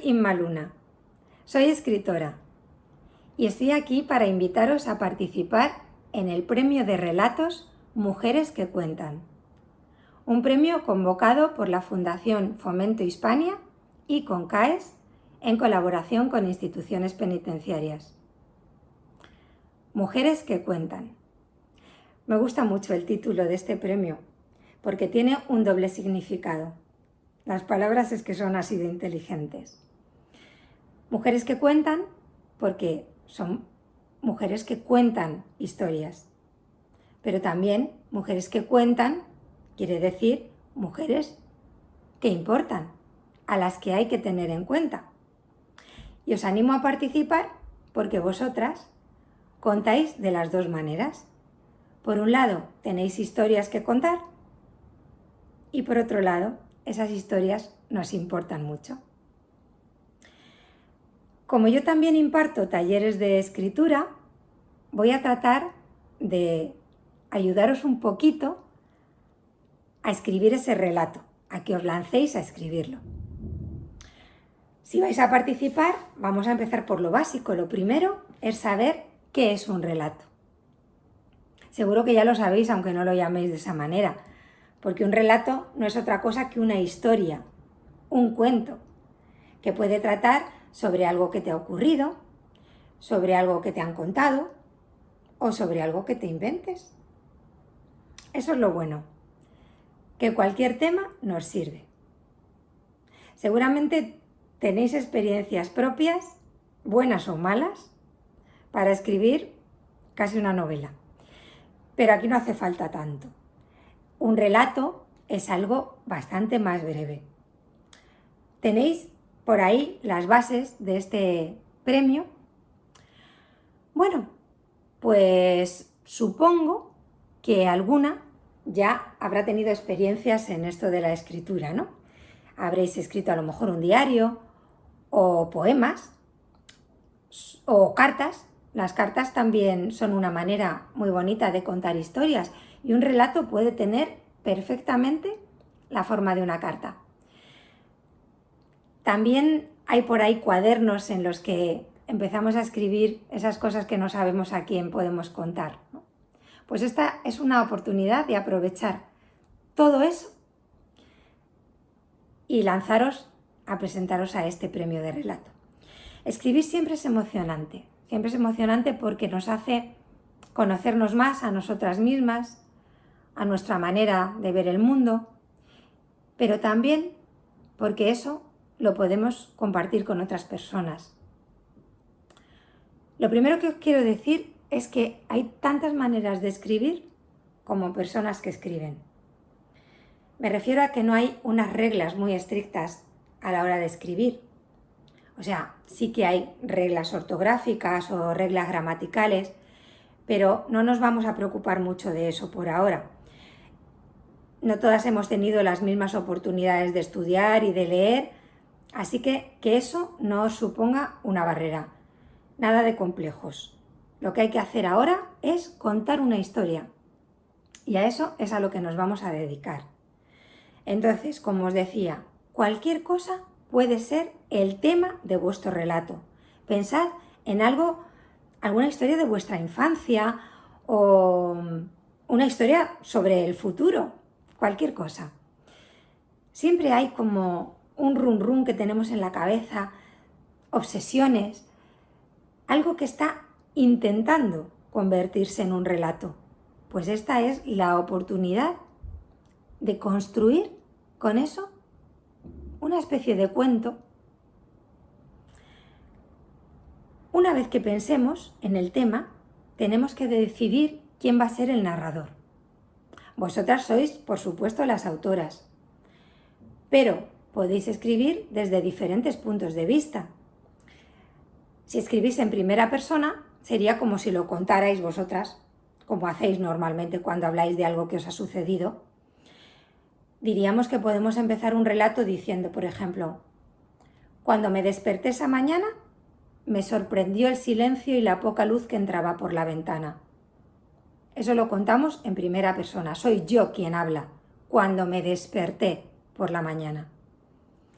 Soy Inma Luna, soy escritora y estoy aquí para invitaros a participar en el premio de relatos Mujeres que Cuentan, un premio convocado por la Fundación Fomento Hispania y Concaes en colaboración con instituciones penitenciarias. Mujeres que Cuentan. Me gusta mucho el título de este premio porque tiene un doble significado. Las palabras es que son así de inteligentes. Mujeres que cuentan porque son mujeres que cuentan historias, pero también mujeres que cuentan quiere decir mujeres que importan, a las que hay que tener en cuenta. Y os animo a participar porque vosotras contáis de las dos maneras. Por un lado, tenéis historias que contar y por otro lado, esas historias nos importan mucho. Como yo también imparto talleres de escritura, voy a tratar de ayudaros un poquito a escribir ese relato, a que os lancéis a escribirlo. Si vais a participar, vamos a empezar por lo básico. Lo primero es saber qué es un relato. Seguro que ya lo sabéis, aunque no lo llaméis de esa manera, porque un relato no es otra cosa que una historia, un cuento, que puede tratar sobre algo que te ha ocurrido, sobre algo que te han contado o sobre algo que te inventes. Eso es lo bueno, que cualquier tema nos sirve. Seguramente tenéis experiencias propias, buenas o malas, para escribir casi una novela. Pero aquí no hace falta tanto. Un relato es algo bastante más breve. Tenéis por ahí las bases de este premio. Bueno, pues supongo que alguna ya habrá tenido experiencias en esto de la escritura, ¿no? Habréis escrito a lo mejor un diario o poemas o cartas. Las cartas también son una manera muy bonita de contar historias y un relato puede tener perfectamente la forma de una carta. También hay por ahí cuadernos en los que empezamos a escribir esas cosas que no sabemos a quién podemos contar, ¿no? Pues esta es una oportunidad de aprovechar todo eso y lanzaros a presentaros a este premio de relato. Escribir siempre es emocionante porque nos hace conocernos más a nosotras mismas, a nuestra manera de ver el mundo, pero también porque eso lo podemos compartir con otras personas. Lo primero que os quiero decir es que hay tantas maneras de escribir como personas que escriben. Me refiero a que no hay unas reglas muy estrictas a la hora de escribir. O sea, sí que hay reglas ortográficas o reglas gramaticales, pero no nos vamos a preocupar mucho de eso por ahora. No todas hemos tenido las mismas oportunidades de estudiar y de leer, así que eso no os suponga una barrera. Nada de complejos. Lo que hay que hacer ahora es contar una historia. Y a eso es a lo que nos vamos a dedicar. Entonces, como os decía, cualquier cosa puede ser el tema de vuestro relato. Pensad en alguna historia de vuestra infancia o una historia sobre el futuro, cualquier cosa. Siempre hay como un run run que tenemos en la cabeza, obsesiones, algo que está intentando convertirse en un relato. Pues esta es la oportunidad de construir con eso una especie de cuento. Una vez que pensemos en el tema, tenemos que decidir quién va a ser el narrador. Vosotras sois, por supuesto, las autoras, pero podéis escribir desde diferentes puntos de vista. Si escribís en primera persona, sería como si lo contarais vosotras, como hacéis normalmente cuando habláis de algo que os ha sucedido. Diríamos que podemos empezar un relato diciendo, por ejemplo, cuando me desperté esa mañana, me sorprendió el silencio y la poca luz que entraba por la ventana. Eso lo contamos en primera persona, soy yo quien habla, cuando me desperté por la mañana.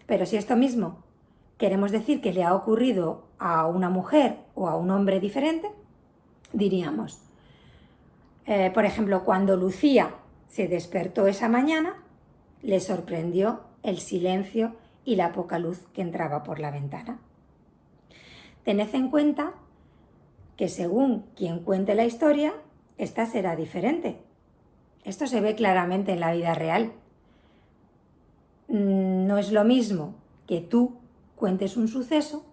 Pero si esto mismo queremos decir que le ha ocurrido a una mujer o a un hombre diferente, diríamos, por ejemplo, cuando Lucía se despertó esa mañana, le sorprendió el silencio y la poca luz que entraba por la ventana. Tened en cuenta que según quien cuente la historia, esta será diferente. Esto se ve claramente en la vida real. No es lo mismo que tú cuentes un suceso,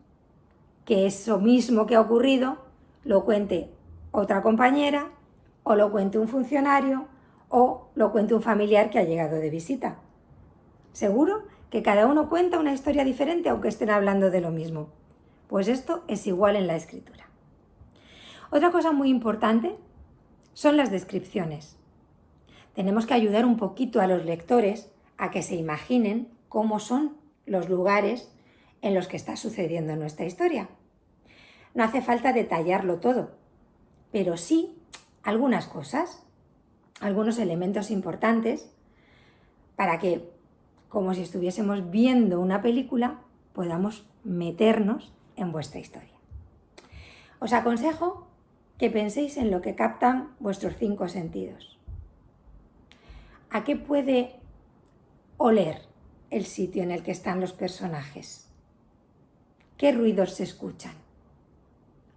que eso mismo que ha ocurrido lo cuente otra compañera, o lo cuente un funcionario, o lo cuente un familiar que ha llegado de visita. Seguro que cada uno cuenta una historia diferente aunque estén hablando de lo mismo. Pues esto es igual en la escritura. Otra cosa muy importante son las descripciones. Tenemos que ayudar un poquito a los lectores a que se imaginen cómo son los lugares en los que está sucediendo nuestra historia. No hace falta detallarlo todo, pero sí algunas cosas, algunos elementos importantes para que, como si estuviésemos viendo una película, podamos meternos en vuestra historia. Os aconsejo que penséis en lo que captan vuestros 5 sentidos. ¿A qué puede oler el sitio en el que están los personajes? ¿Qué ruidos se escuchan?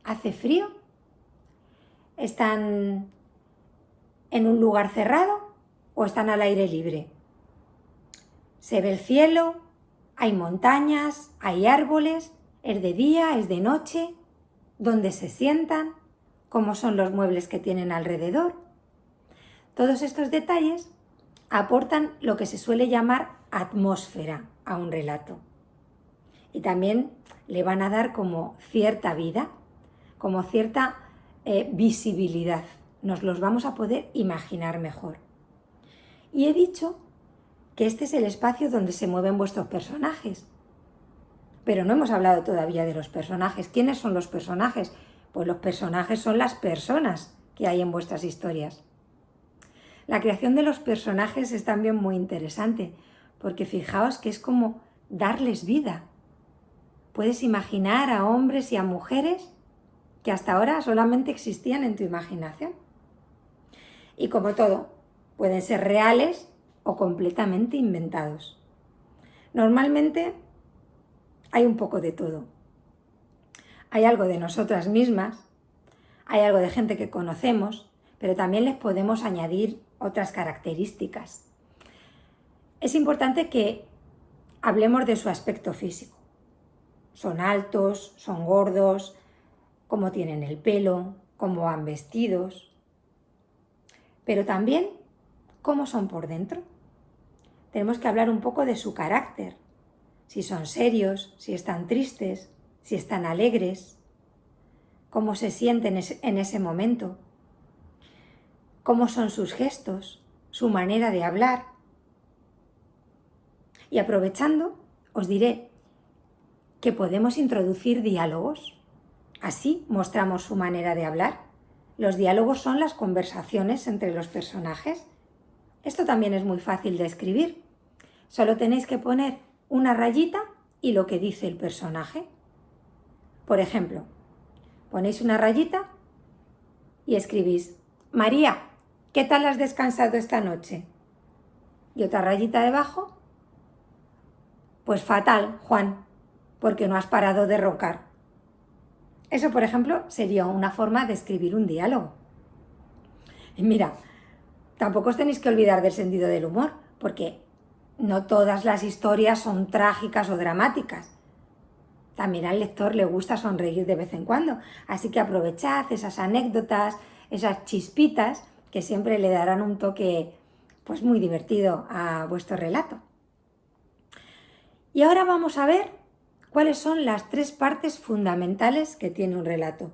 ¿Hace frío? ¿Están en un lugar cerrado o están al aire libre? ¿Se ve el cielo? ¿Hay montañas? ¿Hay árboles? ¿Es de día? ¿Es de noche? ¿Dónde se sientan? ¿Cómo son los muebles que tienen alrededor? Todos estos detalles aportan lo que se suele llamar atmósfera a un relato. Y también le van a dar como cierta vida, como cierta visibilidad. Nos los vamos a poder imaginar mejor. Y he dicho que este es el espacio donde se mueven vuestros personajes. Pero no hemos hablado todavía de los personajes. ¿Quiénes son los personajes? Pues los personajes son las personas que hay en vuestras historias. La creación de los personajes es también muy interesante, porque fijaos que es como darles vida. Puedes imaginar a hombres y a mujeres que hasta ahora solamente existían en tu imaginación. Y como todo, pueden ser reales o completamente inventados. Normalmente hay un poco de todo. Hay algo de nosotras mismas, hay algo de gente que conocemos, pero también les podemos añadir otras características. Es importante que hablemos de su aspecto físico. Son altos, son gordos, cómo tienen el pelo, cómo van vestidos, pero también cómo son por dentro. Tenemos que hablar un poco de su carácter, si son serios, si están tristes, si están alegres, cómo se sienten en ese momento, cómo son sus gestos, su manera de hablar. Y aprovechando, os diré que podemos introducir diálogos. Así mostramos su manera de hablar. Los diálogos son las conversaciones entre los personajes. Esto también es muy fácil de escribir. Solo tenéis que poner una rayita y lo que dice el personaje. Por ejemplo, ponéis una rayita y escribís: María, ¿qué tal has descansado esta noche? Y otra rayita debajo: pues fatal, Juan, porque no has parado de roncar. Eso, por ejemplo, sería una forma de escribir un diálogo. Y mira, tampoco os tenéis que olvidar del sentido del humor, porque no todas las historias son trágicas o dramáticas. También al lector le gusta sonreír de vez en cuando, así que aprovechad esas anécdotas, esas chispitas que siempre le darán un toque pues muy divertido a vuestro relato. Y ahora vamos a ver cuáles son las 3 partes fundamentales que tiene un relato.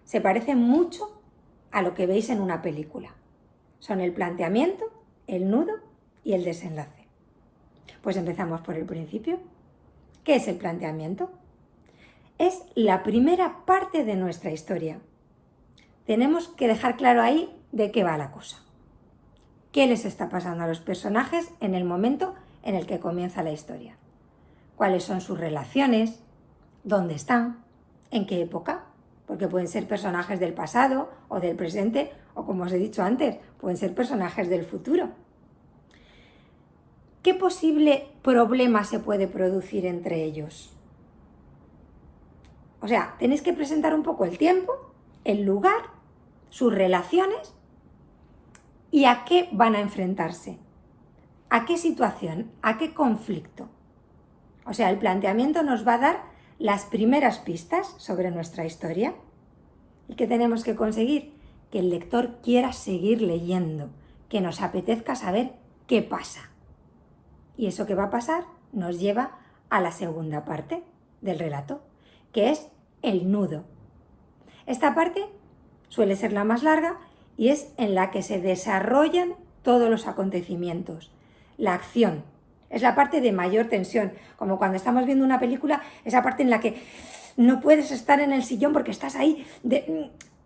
Se parecen mucho a lo que veis en una película. Son el planteamiento, el nudo y el desenlace. Pues empezamos por el principio. ¿Qué es el planteamiento? Es la primera parte de nuestra historia. Tenemos que dejar claro ahí de qué va la cosa. ¿Qué les está pasando a los personajes en el momento en el que comienza la historia? ¿Cuáles son sus relaciones? dónde están, en qué época, porque pueden ser personajes del pasado o del presente, o como os he dicho antes, pueden ser personajes del futuro. ¿Qué posible problema se puede producir entre ellos? O sea, tenéis que presentar un poco el tiempo, el lugar, sus relaciones y a qué van a enfrentarse, a qué situación, a qué conflicto. O sea, el planteamiento nos va a dar las primeras pistas sobre nuestra historia. ¿Y qué tenemos que conseguir? Que el lector quiera seguir leyendo, que nos apetezca saber qué pasa. Y eso que va a pasar nos lleva a la segunda parte del relato, que es el nudo. Esta parte suele ser la más larga y es en la que se desarrollan todos los acontecimientos. La acción es la parte de mayor tensión, como cuando estamos viendo una película, esa parte en la que no puedes estar en el sillón porque estás ahí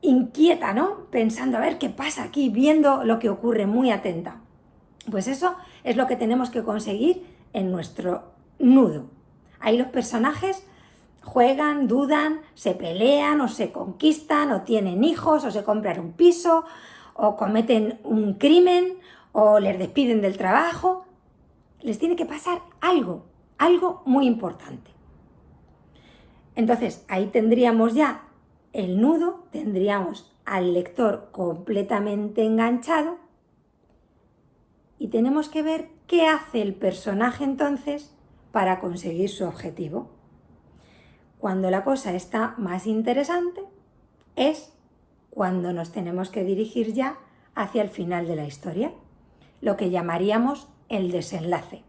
inquieta, ¿no? Pensando a ver qué pasa aquí, viendo lo que ocurre, muy atenta. Pues eso es lo que tenemos que conseguir en nuestro nudo. Ahí los personajes juegan, dudan, se pelean o se conquistan o tienen hijos o se compran un piso o cometen un crimen o les despiden del trabajo. Les tiene que pasar algo muy importante. Entonces ahí tendríamos ya el nudo, tendríamos al lector completamente enganchado y tenemos que ver qué hace el personaje entonces para conseguir su objetivo. Cuando la cosa está más interesante es cuando nos tenemos que dirigir ya hacia el final de la historia, lo que llamaríamos el desenlace.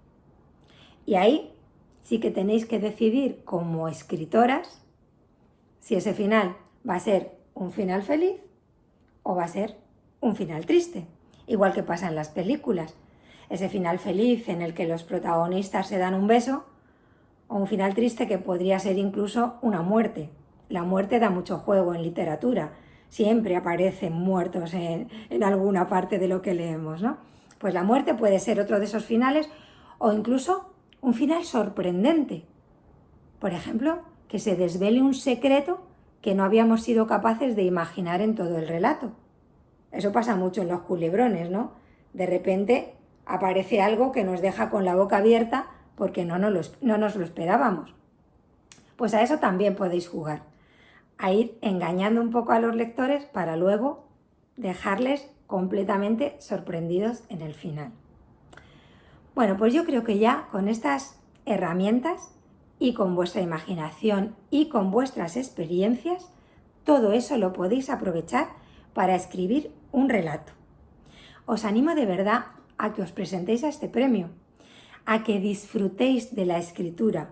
Y ahí sí que tenéis que decidir como escritoras si ese final va a ser un final feliz o va a ser un final triste. Igual que pasa en las películas. Ese final feliz en el que los protagonistas se dan un beso o un final triste que podría ser incluso una muerte. La muerte da mucho juego en literatura. Siempre aparecen muertos en alguna parte de lo que leemos, ¿no? Pues la muerte puede ser otro de esos finales o incluso un final sorprendente. Por ejemplo, que se desvele un secreto que no habíamos sido capaces de imaginar en todo el relato. Eso pasa mucho en los culebrones, ¿no? De repente aparece algo que nos deja con la boca abierta porque no nos lo esperábamos. Pues a eso también podéis jugar, a ir engañando un poco a los lectores para luego dejarles completamente sorprendidos en el final. Bueno, pues yo creo que ya con estas herramientas y con vuestra imaginación y con vuestras experiencias, todo eso lo podéis aprovechar para escribir un relato. Os animo de verdad a que os presentéis a este premio, a que disfrutéis de la escritura,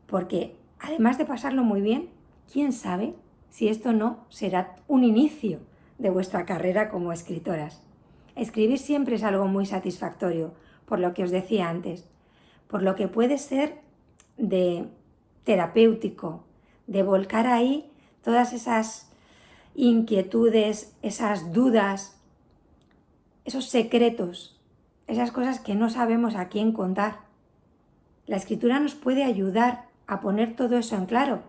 porque además de pasarlo muy bien, quién sabe si esto no será un inicio de vuestra carrera como escritoras. Escribir siempre es algo muy satisfactorio, por lo que os decía antes, por lo que puede ser de terapéutico, de volcar ahí todas esas inquietudes, esas dudas, esos secretos, esas cosas que no sabemos a quién contar. La escritura nos puede ayudar a poner todo eso en claro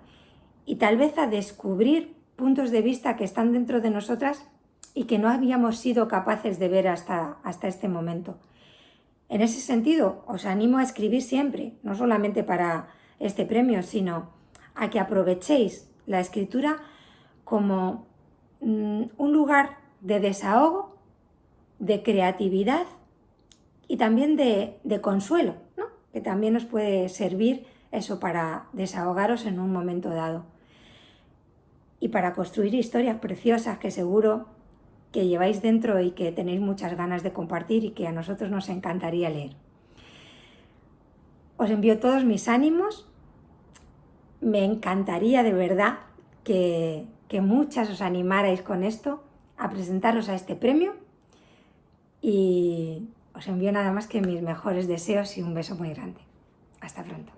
y tal vez a descubrir puntos de vista que están dentro de nosotras y que no habíamos sido capaces de ver hasta este momento. En ese sentido, os animo a escribir siempre, no solamente para este premio, sino a que aprovechéis la escritura como un lugar de desahogo, de creatividad y también de consuelo, ¿no? Que también os puede servir eso para desahogaros en un momento dado. Y para construir historias preciosas que seguro que lleváis dentro y que tenéis muchas ganas de compartir y que a nosotros nos encantaría leer. Os envío todos mis ánimos. Me encantaría de verdad que muchas os animarais con esto a presentaros a este premio y os envío nada más que mis mejores deseos y un beso muy grande. Hasta pronto.